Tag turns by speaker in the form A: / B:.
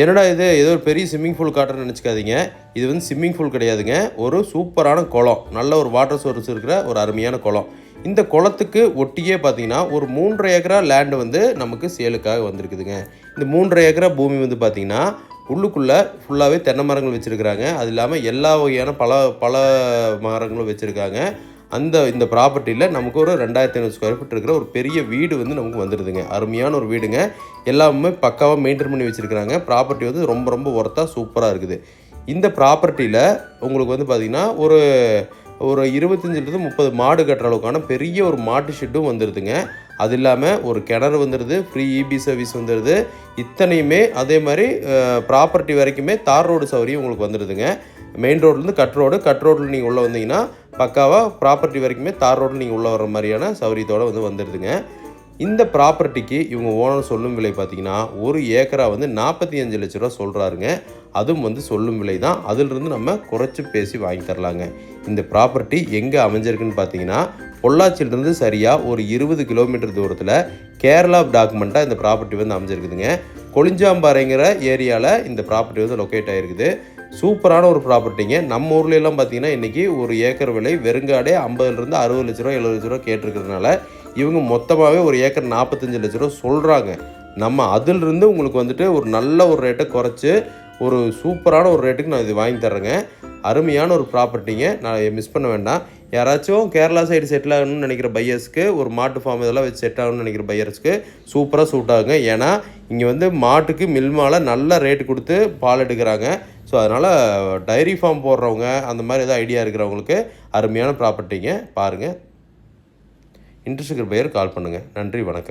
A: என்னடா இது ஏதோ ஒரு பெரிய ஸ்விம்மிங் பூல் காட்டுறேன்னு நினச்சிக்காதீங்க. இது வந்து ஸ்விம்மிங் பூல் கிடையாதுங்க. ஒரு சூப்பரான குளம். நல்ல ஒரு வாட்டர் சோர்ஸ் இருக்கிற ஒரு அருமையான குளம். இந்த குளத்துக்கு ஒட்டியே பார்த்தீங்கன்னா, ஒரு 3 1/2 ஏக்கரா லேண்ட் வந்து நமக்கு சேலுக்காக வந்திருக்குதுங்க. இந்த 3 1/2 ஏக்கரா பூமி வந்து பார்த்தீங்கன்னா, உள்ளுக்குள்ளே ஃபுல்லாகவே தென்னை மரங்கள் வச்சுருக்கிறாங்க. அது இல்லாமல் எல்லா வகையான பல மரங்களும் வச்சுருக்காங்க. இந்த ப்ராப்பர்ட்டியில் நமக்கு ஒரு 2500 ஸ்கொயர் ஃபீட் இருக்கிற ஒரு பெரிய வீடு வந்து நமக்கு வந்துடுதுங்க. அருமையான ஒரு வீடுங்க. எல்லாமே பக்காவாக மெயின்டைன் பண்ணி வச்சுருக்கிறாங்க. ப்ராப்பர்ட்டி வந்து ரொம்ப ரொம்ப ஒர்த்தாக சூப்பராக இருக்குது. இந்த ப்ராப்பர்ட்டியில் உங்களுக்கு வந்து பார்த்திங்கன்னா ஒரு 25லேருந்து 30 மாடு கட்டுற அளவுக்கான பெரிய ஒரு மாட்டு ஷெட்டும் வந்துடுதுங்க. அது இல்லாமல் ஒரு கிணறு வந்துடுது, ஃப்ரீ இபி சர்வீஸ் வந்துடுது. இத்தனையுமே அதே மாதிரி ப்ராப்பர்ட்டி வரைக்குமே தார் ரோடு சௌகரியம் உங்களுக்கு வந்துடுதுங்க. மெயின் ரோட்லேருந்து கட் ரோட்டில் நீங்கள் உள்ளே வந்தீங்கன்னா பக்காவாக ப்ராப்பர்ட்டி வரைக்குமே தார் ரோட்டில் நீங்கள் உள்ளே வர மாதிரியான சௌகரியத்தோடு வந்து வந்துடுதுங்க. இந்த ப்ராப்பர்ட்டிக்கு இவங்க ஓனர் சொல்லும் விலை பார்த்திங்கன்னா, ஒரு ஏக்கரா வந்து 45 லட்ச ரூபா சொல்கிறாருங்க. அதுவும் வந்து சொல்லும் விலை தான். அதிலிருந்து நம்ம குறைச்சி பேசி வாங்கி தரலாங்க. இந்த ப்ராப்பர்ட்டி எங்கே அமைஞ்சிருக்குன்னு பார்த்தீங்கன்னா, பொள்ளாச்சியிலிருந்து சரியாக ஒரு 20 கிலோமீட்டர் தூரத்தில் கேரளா டாக்குமெண்ட்டாக இந்த ப்ராப்பர்ட்டி வந்து அமைஞ்சிருக்குதுங்க. கொளிஞ்சாம்பாறைங்கிற ஏரியாவில் இந்த ப்ராப்பர்ட்டி வந்து லொக்கேட் ஆகிருக்குது. சூப்பரான ஒரு ப்ராப்பர்ட்டிங்க. நம்ம ஊர்லெலாம் பார்த்திங்கன்னா இன்றைக்கி ஒரு ஏக்கர் விலை வெறுங்காடே 50லேருந்து 60 லட்ச ரூபா 70 லட்ச ரூபா கேட்டிருக்கிறதுனால இவங்க மொத்தமாகவே ஒரு ஏக்கர் 45 லட்ச ரூபா சொல்கிறாங்க. நம்ம அதிலிருந்து உங்களுக்கு வந்துட்டு ஒரு நல்ல ஒரு ரேட்டை குறைச்சி ஒரு சூப்பரான ஒரு ரேட்டுக்கு நான் இது வாங்கி தர்றேங்க. அருமையான ஒரு ப்ராப்பர்ட்டிங்க. நான் மிஸ் பண்ண வேண்டாம். யாராச்சும் கேரளா சைடு செட்டில் ஆகணும்னு நினைக்கிற பையர்ஸ்க்கு, ஒரு மாட்டு ஃபார்ம் இதெல்லாம் வச்சு செட் ஆகணும்னு நினைக்கிற பையர்ஸ்க்கு சூப்பராக சூட் ஆகுங்க. ஏன்னா இங்கே வந்து மாட்டுக்கு மில்மால நல்ல ரேட்டு கொடுத்து பால் எடுக்கிறாங்க. ஸோ அதனால் டைரி ஃபார்ம் போடுறவங்க அந்த மாதிரி ஏதாவது ஐடியா இருக்கிறவங்களுக்கு அருமையான ப்ராப்பர்ட்டிங்க. பாருங்கள். இன்ட்ரெஸ்ட் இருக்கிற பையர் கால் பண்ணுங்கள். நன்றி, வணக்கம்.